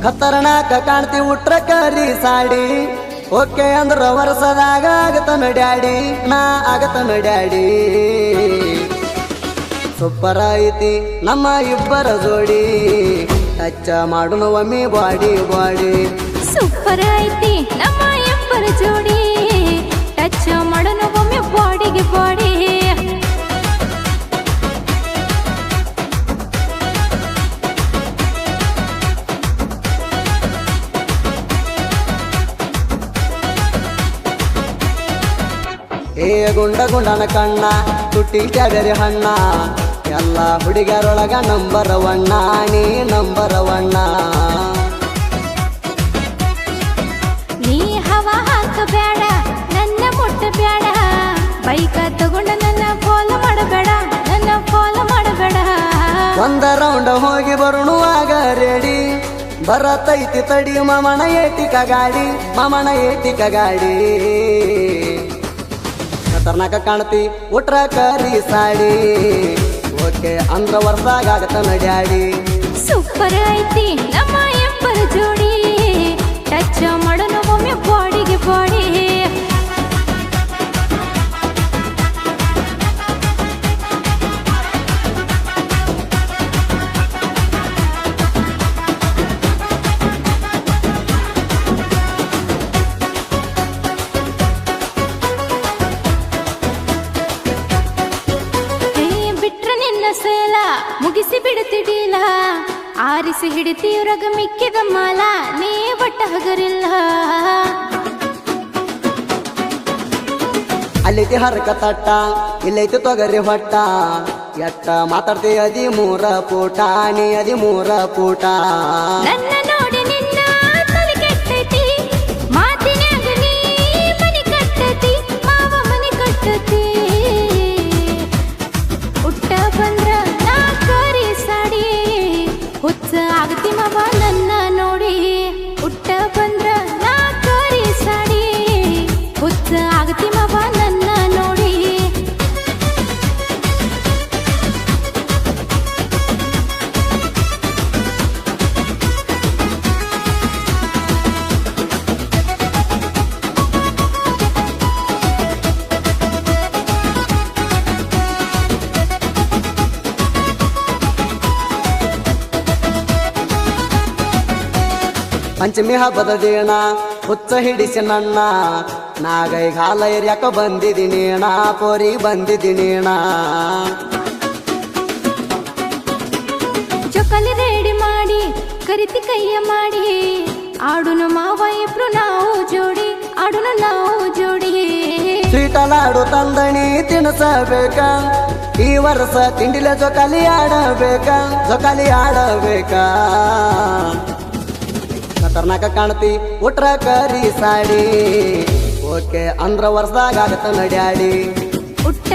ಖತರ್ನಾಕ ಕಾಣ್ತಿ ಉಟ್ರ ಕರಿ sari okay ಅಂದ್ರ ವರ್ಷದಾಗ ಆಗತನ daddy ನಾ ಆಗತನ ಡ್ಯಾಡಿ ಸೂಪರ್ ಐತಿ ನಮ್ಮ ಇಬ್ಬರ ಜೋಡಿ ಟಚ್ ಮಾಡುನು ಒಮ್ಮೆ ಬಾಡಿ ಬಾಡಿ ಸೂಪರ್ ಐತಿ ನಮ್ಮ ಇಬ್ಬರ ಜೋಡಿ ಟಚ್ ಮಾಡೋಣ ಒಮ್ಮೆ ಬಾಡಿಗೆ ಬಾಡಿ ಏ ಗುಂಡ ಗುಂಡನ ಕಣ್ಣ ತುಟ್ಟಿ ಸ್ಟ್ರಾಬೆರಿ ಹಣ್ಣ ಎಲ್ಲ ಹುಡುಗರೊಳಗ ನಂಬರ್ ಒಣ್ಣ ನೀ ನಂಬರ್ ಒಣ್ಣ ನೀ ಹವಾ ಹಾಕಬೇಡ ನನ್ನ ಮುಟ್ಟ ಬೇಡ ಬೈಕ ತಗೊಂಡ ನನ್ನ ಫಾಲೋ ಮಾಡಬೇಡ ನನ್ನ ಫಾಲೋ ಮಾಡಬೇಡ ಒಂದ ರೌಂಡ್ ಹೋಗಿ ಬರುಣುವಾಗ ರೆಡಿ ಬರತೈತಿ ತಡಿ ಮಾಮನ ಏಟಿಕ ಗಾಡಿ ಮಾಮನ ಏಟಿಕ ಗಾಡಿ ಖತರ್ನಾಕ ಕಾಣ್ತಿ ಉಟ್ರ ಕರಿ ಸಾಡಿ ಓಕೆ ಅಂದ್ರ ವರ್ಷದಾಗ ಆಗತನ ಡ್ಯಾಡಿ ಸೂಪರ್ ಐತಿ ನಮ್ಮ ಇಬ್ಬರ ಜೋಡಿ ಟಚ್ ಮಾಡೋಣ ಒಮ್ಮೆ ಬಾಡಿಗೆ ಬಾಡಿ ಸೇಲ ಮುಗಿಸಿ ಬಿಡುತ್ತಿಡಿಲ್ಲ ಆರಿಸಿ ಹಿಡಿತೀವ್ರಾಗ ಮಿಕ್ಕಿದ ಮಾಲ ನೀ ಬಟ್ಟ ಹಗರಿಲ್ಲ ಅಲ್ಲೈತಿ ಹರಕ ತಟ್ಟ ಇಲ್ಲೈತಿ ತೊಗರಿ ಹೊಟ್ಟ ಎಟ್ಟ ಮಾತಾಡ್ತಿ ಅದಿ ಮೂರ ಪೂಟ ನೀ ಅದಿ ಮೂರ ಪೂಟ ನನ್ನ ನೋಡಿ ನಿನ್ನ ತಲೆ ಕೆಟ್ಟೈತಿ ಮಾತಿನ್ಯಾಗ ನೀ ಮನಿ ಕಟ್ಟತಿ ಮಾವ ಮನಿ ಕಟ್ಟತಿ ಉಟ್ಟ ಬಂದ್ರ ನಾ ಕರಿ ಸಾಡಿ ಹುಚ್ಚ ಆಗತಿ ಮಾವ ನನ್ನ ನೋಡಿ ಉಟ್ಟ ಬಂದ್ರ ನಾ ಕರಿ ಸಾಡಿ ಹುಚ್ಚ ಆಗತಿ ಮಾವ ನನ್ನ ನೋಡಿ ಪಂಚಮಿ ಹಬ್ಬದ ದಿನ ಹುಚ್ಚ ಹಿಡಿಸಿ ನನ್ನ ನಾಗೈ ಹಾಲ ಎರ್ಯಾಕ ಬಂದಿದ್ದೀನಿ ನಾ ಪೋರಿ ಬಂದಿದ್ದೀನಿ ಚೊಕಲಿ ರೆಡಿ ಮಾಡಿ ಕರಿತಿ ಕೈಯ ಮಾಡಿ ಆಡುನು ಮಾವ ಇಬ್ರು ನಾವು ಜೋಡಿ ಆಡುನು ನಾವು ಜೋಡಿ ಸ್ವೀಟಲಾಡು ತಂದಣಿ ತಿನ್ಸಬೇಕ ಈ ವರ್ಷ ತಿಂಡಿಲ ಜೊಕಾಲಿ ಆಡಬೇಕ ಜೊಕಾಲಿ ಆಡಬೇಕ ಖತರ್ನಾಕ ಕಾಣ್ತಿ ಉಟ್ರ ಕರಿ ಸಾಡಿ ಓಕೆ ಅಂದ್ರ ವರ್ಷದಾಗ ಆಗತನ ಡ್ಯಾಡಿ ಉಟ್ಟ